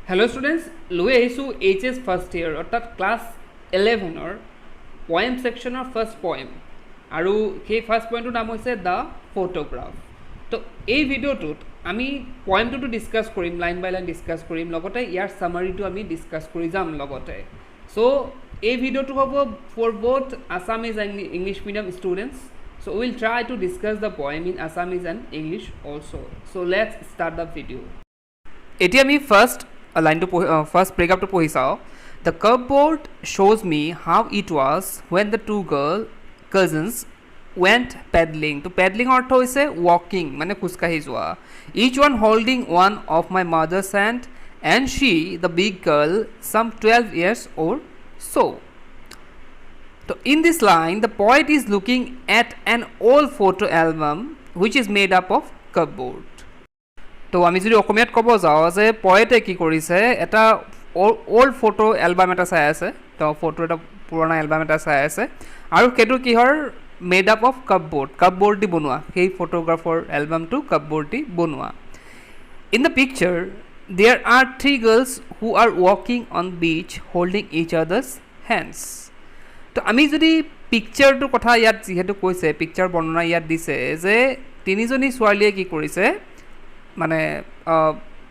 Hello students, লৈ আহিছোঁ HS first year অৰ্থাৎ ক্লাছ 11ৰ পয়েম ছেকশ্যনৰ ফাৰ্ষ্ট পয়েম আৰু সেই ফাৰ্ষ্ট পয়েমটোৰ নাম হৈছে দ্য ফটোগ্ৰাফ। তো এই ভিডিঅ'টোত আমি পয়েমটোতো ডিছকাছ কৰিম, লাইন বাই লাইন ডিছকাছ কৰিম, লগতে ইয়াৰ ছামাৰীটো আমি ডিছকাছ কৰি যাম লগতে। ছ' এই ভিডিঅ'টো হ'ব for both Assamese and English medium students. So we will try to discuss the poem in Assamese and English also. So let's start the video. এতিয়া আমি ফাৰ্ষ্ট লাইনটো ফাৰ্ষ্ট ব্ৰেকআপটো পঢ়ি চাওঁ। The cupboard shows me how it was when the two cousins went paddling. তো peddling অৰ্থ হৈছে ৱাকিং, মানে খোজকাঢ়ি যোৱা। Each one holding one of my mother's hand and she, the big girl, some 12 years or so. So in this line, the poet is looking at an old photo album which is made up of cupboard. তো আমি যদি অসমীয়াত ক'ব যাওঁ যে পয়েটে কি কৰিছে, এটা অল্ড ফটো এলবাম এটা চাই আছে, তো ফটো এটা পুৰণা এলবাম এটা চাই আছে আৰু সেইটো কিহৰ মেড আপ অফ কাপবোৰ্ড দি বনোৱা, সেই ফটোগ্ৰাফৰ এলবামটো কাপবোৰ্ড দি বনোৱা। In the picture there are 3 girls who are walking on beach holding each other's hands. তো আমি যদি পিকচাৰটোৰ কথা ইয়াত যিহেতু কৈছে, পিকচাৰ বৰ্ণনা ইয়াত দিছে যে তিনিজনী ছোৱালীয়ে কি কৰিছে, মানে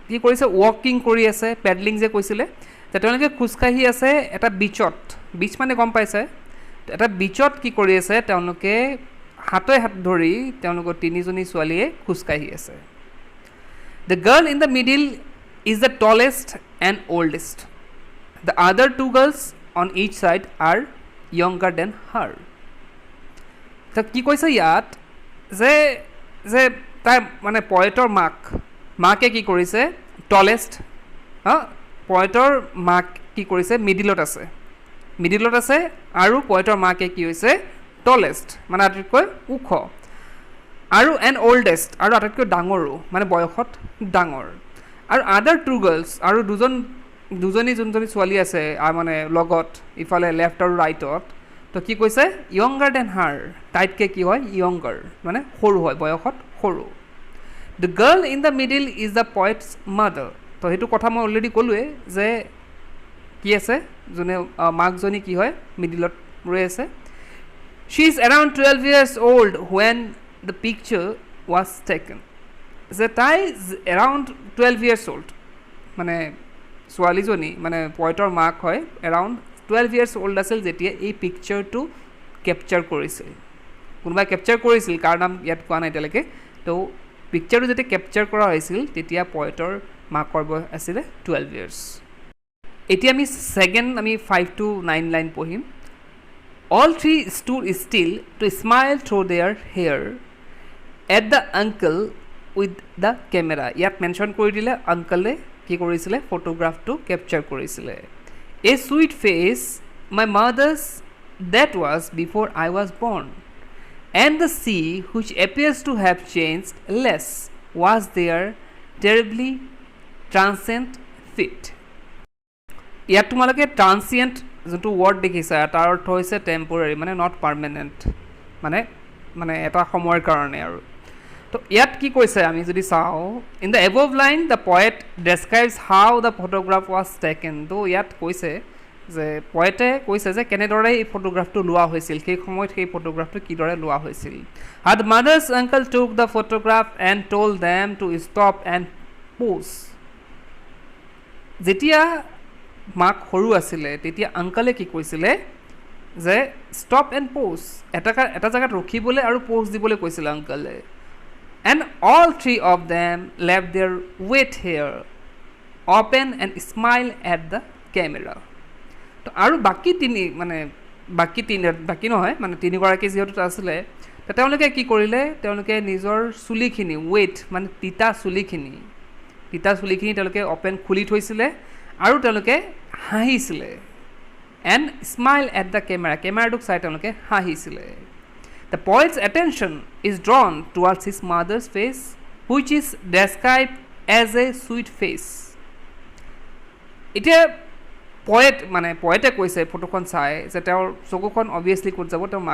কি কৰিছে, ৱাকিং কৰি আছে, পেডলিং যে কৈছিলে, যে তেওঁলোকে খোজকাঢ়ি আছে এটা বিচত। বিচ মানে গম পাইছে, এটা বিচত কি কৰি আছে, তেওঁলোকে হাতে হাত ধৰি তেওঁলোকৰ তিনিজনী ছোৱালীয়ে খোজকাঢ়ি আছে। The girl in the middle is the tallest and oldest. The other 2 girls on each side are younger than her. তো কি কৈছে ইয়াত যে যে তাই মানে পয়েটৰ মাকে কি কৰিছে, টলেষ্ট, পয়েটৰ মাক কি কৰিছে, মিডিলত আছে আৰু পয়েটৰ মাকে কি হৈছে, টলেষ্ট মানে আটাইতকৈ ওখ, আৰু এণ্ড অল্ডেষ্ট আৰু আটাইতকৈ ডাঙৰো, মানে বয়সত ডাঙৰ। আৰু আদাৰ 2 girls আৰু যোনজনী ছোৱালী আছে মানে লগত ইফালে লেফ্ট আৰু ৰাইটত, তো কি কৈছে, য়ংগাৰ দেন হাৰ, তাইতকৈ কি হয়, য়ংগাৰ মানে সৰু হয়, বয়সত সৰু। The girl in the middle is the poet's mother. তো সেইটো কথা মই অলৰেডি ক'লোৱে যে কি আছে, যোনে মাকজনী কি হয়, মিডিলত ৰৈ আছে। শ্বি is around 12 years old when the picture was taken. যে তাই এৰাউণ্ড 12 years old, মানে ছোৱালীজনী মানে পয়েটৰ মাক হয়, এৰাউণ্ড 12 years old আছিল যেতিয়া এই পিকচাৰটো কেপচাৰ কৰিছিল। কোনোবাই কেপচাৰ কৰিছিল, কাৰ নাম ইয়াত কোৱা নাই এতিয়ালৈকে। তো পিকচাৰটো যেতিয়া কেপচাৰ কৰা হৈছিল তেতিয়া পয়েটৰ মাকৰ বয়স আছিলে 12 years। এতিয়া আমি ছেকেণ্ড 5 to 9 লাইন পঢ়িম। All 3 stood still to smile through their hair at the uncle with the camera. ইয়াত মেনশ্যন কৰি দিলে আংকলে কি কৰিছিলে, ফটোগ্ৰাফটো কেপচাৰ কৰিছিলে। A sweet face my mother's that was before I was born. And the sea, which appears to have changed less, was there terribly transient fit. ইয়াত তোমালোকে ট্ৰান্সিয়েণ্ট যোনটো ৱৰ্ড দেখিছা তাৰ অৰ্থ হৈছে টেম্পৰাৰী, মানে নট পাৰ্মানেণ্ট, মানে এটা সময়ৰ কাৰণে আৰু। তো ইয়াত কি কৈছে আমি যদি চাওঁ, in the above line the poet describes how the photograph was taken. তো ইয়াত কৈছে যে পয়েটে কৈছে যে কেনেদৰে এই ফটোগ্ৰাফটো লোৱা হৈছিল, সেই সময়ত সেই ফটোগ্ৰাফটো কিদৰে লোৱা হৈছিল। The mothers uncle took the photograph and told them to stop and pose. যেতিয়া মাক সৰু আছিলে তেতিয়া আংকলে কি কৈছিলে যে ষ্টপ এণ্ড পোজ, এটা জেগাত ৰখিবলৈ আৰু পোজ দিবলৈ কৈছিলে আংকলে। And all 3 of them left their wet hair open and smile at the camera. তো আৰু বাকী নহয় মানে তিনিগৰাকী যিহেতু আছিলে, তেওঁলোকে কি কৰিলে, তেওঁলোকে নিজৰ চুলিখিনি, ৱেট মানে তিতা চুলিখিনি তেওঁলোকে অপেন খুলি থৈছিলে আৰু তেওঁলোকে হাঁহিছিলে। এণ্ড স্মাইল এট দ্য কেমেৰাটোক চাই তেওঁলোকে হাঁহিছিলে। The poet's attention is drawn towards his mother's face which is described as a sweet face. এতিয়া পয়েটে কৈছে ফটোখন চাই যে তেওঁৰ চকুখন অভিয়াছলি ক'ত যাব, তেওঁৰ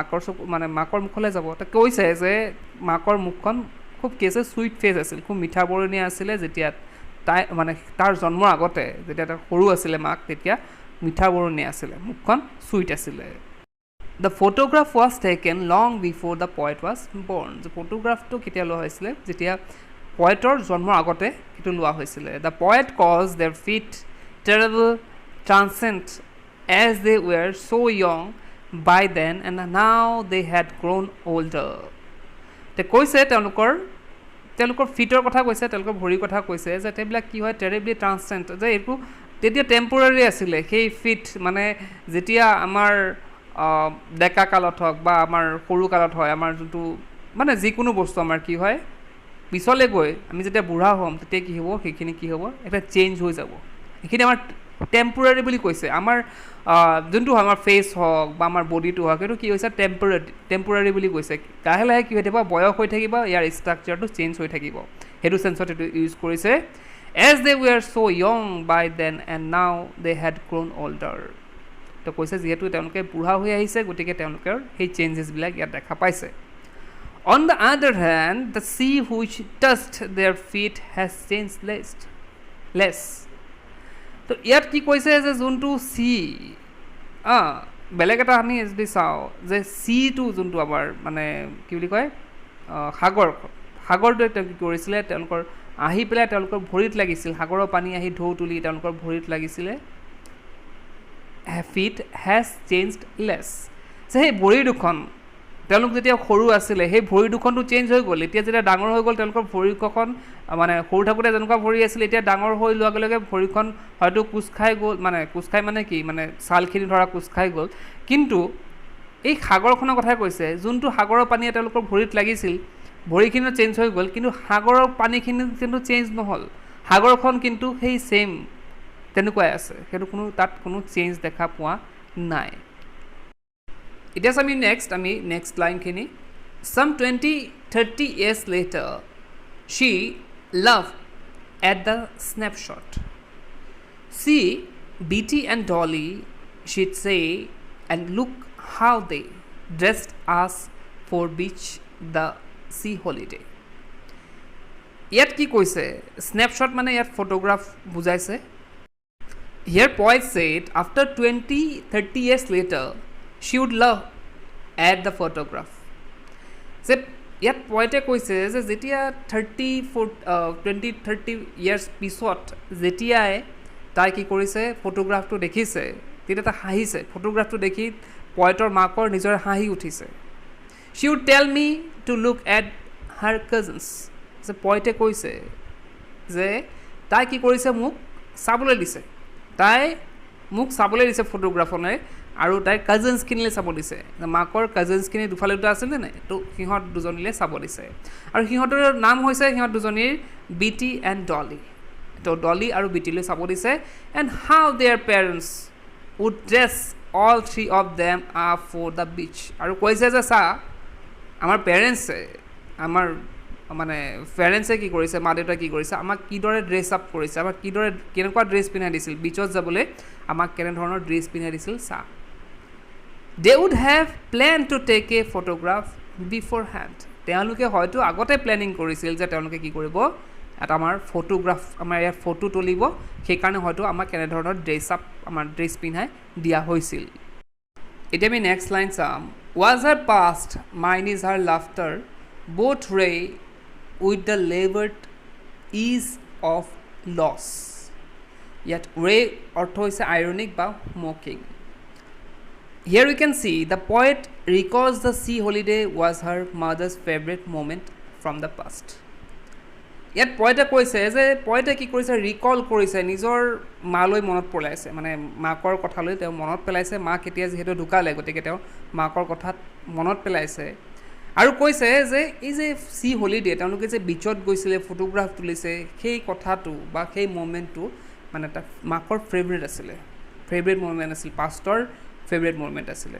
মাকৰ মুখলৈ যাব। তেওঁ কৈছে যে মাকৰ মুখখন খুব কি আছে, চুইট ফেচ আছিল, খুব মিঠা বৰণীয়া আছিলে যেতিয়া তাই মানে তাৰ জন্মৰ আগতে যেতিয়া তাৰ সৰু আছিলে মাক তেতিয়া মিঠা বৰণীয়া আছিলে মুখখন সুইট আছিলে The photograph was taken long before the poet was born. The photograph to ketia loa hoisile jetia poetor jonmor agote etu loa hoisile. The poet caused their feet terrible transcend as they were so young by then and now they had grown older. Te koise telukor feetor kotha koise telukor bhori kotha koise je tebila ki hoy terribly transcend je etu tetia temporary asile সেই feet মানে jetia amar ডেকা কালত হওক বা আমাৰ সৰু কালত হয় আমাৰ যোনটো মানে যিকোনো বস্তু আমাৰ কি হয় পিছলৈ গৈ আমি যেতিয়া বুঢ়া হ'ম তেতিয়া কি হ'ব সেইখিনি কি হ'ব এটা চেঞ্জ হৈ যাব সেইখিনি আমাৰ টেম্পৰাৰী বুলি কৈছে আমাৰ যোনটো আমাৰ ফেচ হওক বা আমাৰ বডিটো হওক সেইটো কি হৈছে টেম্পৰাৰী বুলি কৈছে লাহে লাহে কি হৈ থাকিব বয়স হৈ থাকিব ইয়াৰ ষ্ট্ৰাকচাৰটো চেঞ্জ হৈ থাকিব সেইটো চেঞ্চত এইটো ইউজ কৰিছে as they were so' young by then and now they head গ্ৰ'ন older তো কৈছে যেহেতু তেওঁলোকে বুঢ়া হৈ আহিছে গতিকে তেওঁলোকৰ সেই চেঞ্জেছবিলাক ইয়াত দেখা পাইছে on the other hand the sea which touched their feet has change less তো ইয়াত কি কৈছে যে যোনটো চি বেলেগ এটা আমি যদি চাওঁ যে চিটো যোনটো আমাৰ মানে কি বুলি কয় সাগৰটোৱে তেওঁ কি কৰিছিলে তেওঁলোকৰ আহি পেলাই তেওঁলোকৰ ভৰিত লাগিছিল সাগৰৰ পানী আহি ঢৌ তুলি তেওঁলোকৰ ভৰিত লাগিছিলে feet has changed less যে সেই ভৰি দুখন তেওঁলোক যেতিয়া সৰু আছিলে সেই ভৰি দুখনটো চেঞ্জ হৈ গ'ল এতিয়া যেতিয়া ডাঙৰ হৈ গ'ল তেওঁলোকৰ ভৰিখন মানে সৰু থাকোঁতে যেনেকুৱা ভৰি আছিলে এতিয়া ডাঙৰ হৈ লোৱাৰ লগে লগে ভৰিখন হয়তো কোচ খাই গ'ল মানে কোচ খাই মানে কি মানে ছালখিনি ধৰা কোচ খাই গ'ল কিন্তু এই সাগৰখনৰ কথাই কৈছে যোনটো সাগৰৰ পানীয়ে তেওঁলোকৰ ভৰিত লাগিছিল ভৰিখিনিও চেঞ্জ হৈ গ'ল কিন্তু সাগৰৰ পানীখিনি কিন্তু চেঞ্জ নহ'ল সাগৰখন কিন্তু সেই ছেইম তেনেকুৱাই আছে সেইটো কোনো তাত কোনো চেঞ্জ দেখা পোৱা নাই এতিয়া আমি next লাইনখিনি some 20-30 years later she loved at the snapshot see Beatty and Dolly she'd say and look how they dressed us for beach the sea holiday ইয়াত কি কৈছে স্নেপশ্বট মানে ইয়াত ফটোগ্ৰাফ বুজাইছে Here poet said after 20-30 years later she would love at the photograph যে ইয়াত পইণ্টে কৈছে যে যেতিয়া 20-30 ইয়াৰ্ছ পিছত যেতিয়াই তাই কি কৰিছে ফটোগ্ৰাফটো দেখিছে তেতিয়া তাই হাঁহিছে ফটোগ্ৰাফটো দেখি পইণ্টৰ মাকৰ নিজৰ হাঁহি উঠিছে she would tell me to look at her cousins যে পইণ্টে কৈছে যে তাই কি কৰিছে মোক চাবলৈ দিছে তাই মোক চাবলৈ দিছে ফটোগ্ৰাফনে আৰু তাইৰ কাজিনছখিনিলৈ চাব দিছে মাকৰ কাজিনছখিনি দুফালে দুটা আছিলে নাই তো সিহঁত দুজনীলৈ চাব দিছে আৰু সিহঁতৰ নাম হৈছে সিহঁত দুজনীৰ বিটি এণ্ড ডলি তো ডলি আৰু বিটিলৈ চাব দিছে and how their parents would dress all three of them up for the beach আৰু কৈছে যে চা আমাৰ পেৰেণ্টছে আমাৰ মানে পেৰেণ্টছে কি কৰিছে মা দেউতাই কি কৰিছে আমাক কিদৰে ড্ৰেছ আপ কৰিছে আমাক কেনেকুৱা ড্ৰেছ পিন্ধাই দিছিল বিচত যাবলৈ আমাক কেনেধৰণৰ ড্ৰেছ পিন্ধাই দিছিল চা they would have plan to take a photograph beforehand তেওঁলোকে হয়তো আগতে প্লেনিং কৰিছিল যে তেওঁলোকে কি কৰিব এটা আমাৰ ফটোগ্ৰাফ আমাৰ ইয়াত ফটো তুলিব সেইকাৰণে হয়তো আমাক কেনেধৰণৰ ড্ৰেছ পিন্ধাই দিয়া হৈছিল এতিয়া আমি নেক্সট লাইন চাম was her past mine is her laughter both ray with the labored ease of loss yet ray অৰ্থ হৈছে ironic বা mocking here we can see the poet recalls the sea holiday was her mother's favorite moment from the past ইয়াত পইণ্টে কৈছে যে পইণ্টে কি কৰিছে recall কৰিছে নিজৰ মালৈ মনত পেলাইছে মানে মাকৰ কথালৈ তেওঁ মনত পেলাইছে মা কেতিয়া যিহেতু ঢুকালে গতিকে তেওঁ মাকৰ কথাত মনত পেলাইছে আৰু কৈছে যে এই যে চি হলিডে তেওঁলোকে যে বিচত গৈছিলে ফটোগ্ৰাফ তুলিছে সেই কথাটো বা সেই মোমেণ্টটো মানে এটা মাকৰ ফেভৰেট মোমেণ্ট আছিল পাষ্টৰ ফেভৰেট মোমেণ্ট আছিলে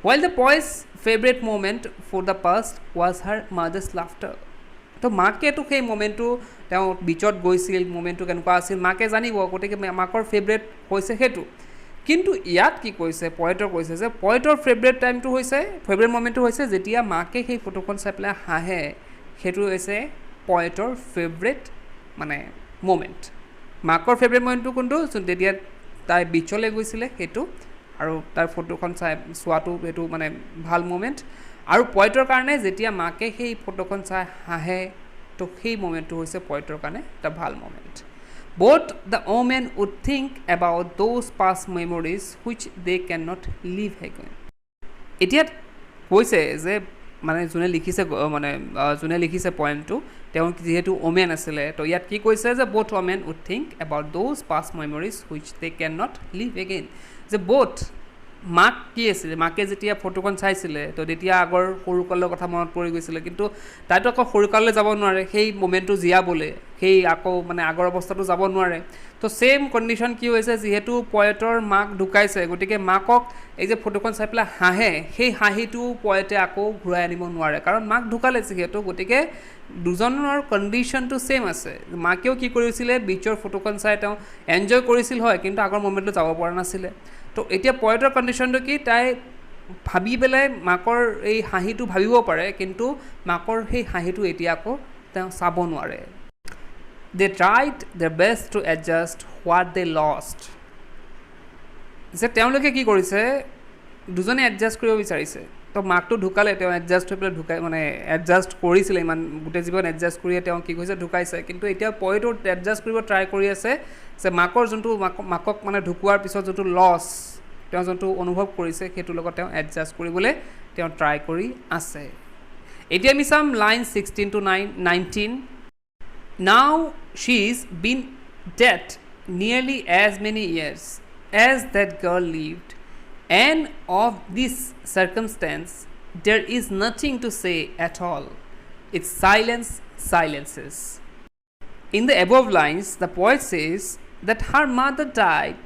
while the poet's favorite moment for the past was her mother's laughter তো মাকেতো সেই মোমেণ্টটো তেওঁ বিচত গৈছিল মোমেণ্টটো কেনেকুৱা আছিল মাকে জানিব গতিকে মাকৰ ফেভৰেট হৈছে সেইটো কিন্তু ইয়াত কি কৈছে পইণ্টৰ কৈছে যে পইণ্টৰ ফেভৰেট মোমেণ্টটো হৈছে যেতিয়া মাকে সেই ফটোখন চাই পেলাই হাঁহে সেইটো হৈছে পইণ্টৰ ফেভৰেট মানে মোমেণ্ট মাকৰ ফেভৰেট মোমেণ্টটো কোনটো তেতিয়া তাই বিচলৈ গৈছিলে সেইটো আৰু তাৰ ফটোখন চোৱাটো এইটো মানে ভাল মোমেণ্ট আৰু পইণ্টৰ কাৰণে যেতিয়া মাকে সেই ফটোখন চাই হাঁহে তো সেই মোমেণ্টটো হৈছে পইণ্টৰ কাৰণে এটা ভাল moment both the women would think about those past memories which they cannot live again এতিয়া কৈছে যে মানে যোনে লিখিছে পইণ্টটো তেওঁ যেহেতু ওমেন আছিলে তো ইয়াত কি কৈছে যে both women would think about those past memories which they cannot live again যে both মাক কি আছিলে মাকে যেতিয়া ফটোখন চাইছিলে তো তেতিয়া আগৰ সৰুকালৰ কথা মনত পৰি গৈছিলে কিন্তু তাইতো আকৌ সৰুকাললৈ যাব নোৱাৰে সেই মোমেণ্টটো জীয়াবলৈ সেই আকৌ মানে আগৰ অৱস্থাটো যাব নোৱাৰে তো ছেইম কণ্ডিশ্যন কি হৈছে যিহেতু পয়েটৰ মাক ঢুকাইছে গতিকে মাকক এই যে ফটোখন চাই পেলাই হাঁহে সেই হাঁহিটো পয়েটে আকৌ ঘূৰাই আনিব নোৱাৰে কাৰণ মাক ঢুকালে যিহেতু গতিকে দুজনৰ কণ্ডিশ্যনটো ছেইম আছে মাকেও কি কৰিছিলে বিচৰ ফটোখন চাই তেওঁ এনজয় কৰিছিল হয় কিন্তু আগৰ মোমেণ্টটো যাব পৰা নাছিলে তো এতিয়া পয়েটৰ কণ্ডিশ্যনটো কি তাই ভাবি পেলাই মাকৰ এই হাঁহিটো ভাবিব পাৰে কিন্তু মাকৰ সেই হাঁহিটো এতিয়া আকৌ তেওঁ চাব নোৱাৰে they tried their best to adjust what they lost যে তেওঁলোকে কি কৰিছে দুজনে এডজাষ্ট কৰিব বিচাৰিছে তো মাকটো ঢুকালে তেওঁ এডজাষ্ট হৈ পেলাই মানে এডজাষ্ট কৰিছিলে ইমান গোটেই জীৱন এডজাষ্ট কৰিয়ে তেওঁ কি কৈছে ঢুকাইছে কিন্তু এতিয়া পয়েটো এডজাষ্ট কৰিব ট্ৰাই কৰি আছে যে মাকৰ যোনটো মাকক মানে ঢুকোৱাৰ পিছত যোনটো লছ তেওঁ যোনটো অনুভৱ কৰিছে সেইটোৰ লগত তেওঁ এডজাষ্ট কৰিবলৈ তেওঁ ট্ৰাই কৰি আছে এতিয়া আমি চাম line 16 to 19 Now she's been dead nearly as many years as that girl lived and of this circumstance there is nothing to say at all. It's silences. In the above lines, the poet says that her mother died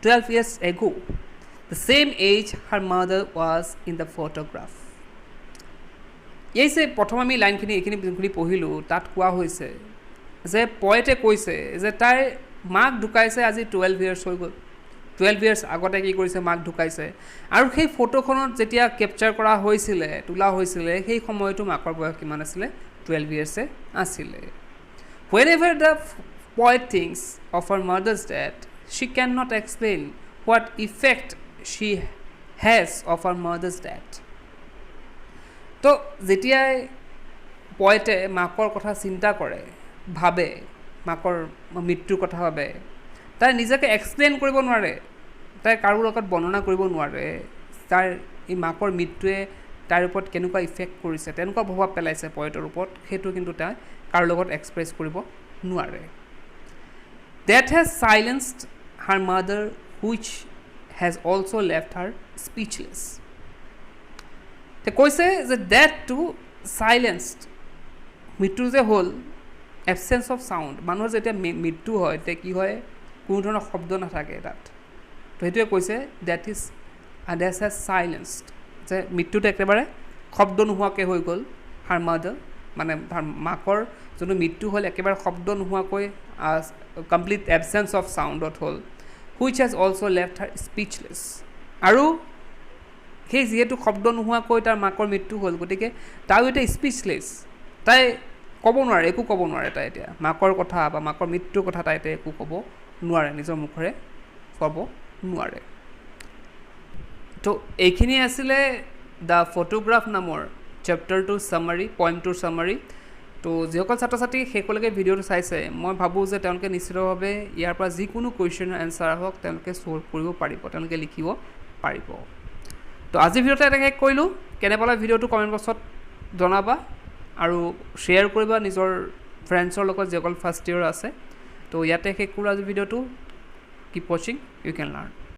12 years ago, the same age her mother was in the photograph. এই যে প্ৰথম আমি লাইনখিনি এইখিনি যোনখিনি পঢ়িলোঁ তাত কোৱা হৈছে যে পয়েটে কৈছে যে তাইৰ মাক ঢুকাইছে আজি 12 ইয়াৰ্ছ হৈ গ'ল 12 ইয়াৰ্ছ আগতে কি কৰিছে মাক ঢুকাইছে আৰু সেই ফটোখনত যেতিয়া কেপচাৰ কৰা হৈছিলে তোলা হৈছিলে সেই সময়তো মাকৰ বয়স কিমান আছিলে 12 ইয়াৰ্ছে আছিলে whenever the poet thinks of her mother's death she cannot explain what effect she has of her mother's death তো যেতিয়াই পয়েটে মাকৰ কথা চিন্তা কৰে ভাবে মাকৰ মৃত্যুৰ কথা ভাবে তাই নিজকে এক্সপ্লেইন কৰিব নোৱাৰে তাই কাৰো লগত বৰ্ণনা কৰিব নোৱাৰে তাৰ এই মাকৰ মৃত্যুৱে তাৰ ওপৰত কেনেকুৱা ইফেক্ট কৰিছে তেনেকুৱা প্ৰভাৱ পেলাইছে পয়েটৰ ওপৰত সেইটো কিন্তু তাই কাৰো লগত এক্সপ্ৰেছ কৰিব নোৱাৰে that has silenced her mother which has also left her speechless তে কৈছে যে that to silenced মৃত্যু যে হ'ল এবচেঞ্চ অফ চাউণ্ড মানুহৰ যেতিয়া মৃত্যু হয় তেতিয়া কি হয় কোনো ধৰণৰ শব্দ নাথাকে তাত তো সেইটোৱে কৈছে দেট হেজ চাইলেঞ্চড যে মৃত্যুটো একেবাৰে শব্দ নোহোৱাকৈ হৈ গ'ল হাৰ মাদাৰ মানে মাকৰ যোনটো মৃত্যু হ'ল একেবাৰে শব্দ নোহোৱাকৈ কমপ্লিট এবচেঞ্চ অফ চাউণ্ডত হ'ল হুইচ হেজ অলছ' লেফ্ট হাৰ স্পীচলেছ আৰু সেই যিহেতু শব্দ নোহোৱাকৈ তাৰ মাকৰ মৃত্যু হ'ল গতিকে তাইও এতিয়া স্পীচলেছ তাই ক'ব নোৱাৰে একো ক'ব নোৱাৰে তাই এতিয়া মাকৰ কথা বা মাকৰ মৃত্যুৰ কথা তাই এতিয়া একো ক'ব নোৱাৰে নিজৰ মুখেৰে ক'ব নোৱাৰে তো এইখিনি আছিলে দ্য ফটোগ্ৰাফ নামৰ চেপ্টাৰটোৰ চামাৰী পইণ্টটোৰ চামাৰী তো যিসকল ছাত্ৰ ছাত্ৰী শেষলৈকে ভিডিঅ'টো চাইছে মই ভাবোঁ যে তেওঁলোকে নিশ্চিতভাৱে ইয়াৰ পৰা যিকোনো কুৱেশ্যনৰ এনচাৰ হওক তেওঁলোকে ছ'ল্ভ কৰিব পাৰিব তেওঁলোকে লিখিব পাৰিব তো আজি ভিডিঅ'টো এটা শেষ কৰিলোঁ কেনে পালা ভিডিঅ'টো কমেণ্ট বক্সত জনাবা আৰু শ্বেয়াৰ কৰিবা নিজৰ ফ্ৰেণ্ডছৰ লগত যিসকল ফাৰ্ষ্ট ইয়েৰ আছে তো ইয়াতে শেষ কৰোঁ আজি ভিডিঅ'টো কিপ ৱাচিং ইউ কেন লাৰ্ণ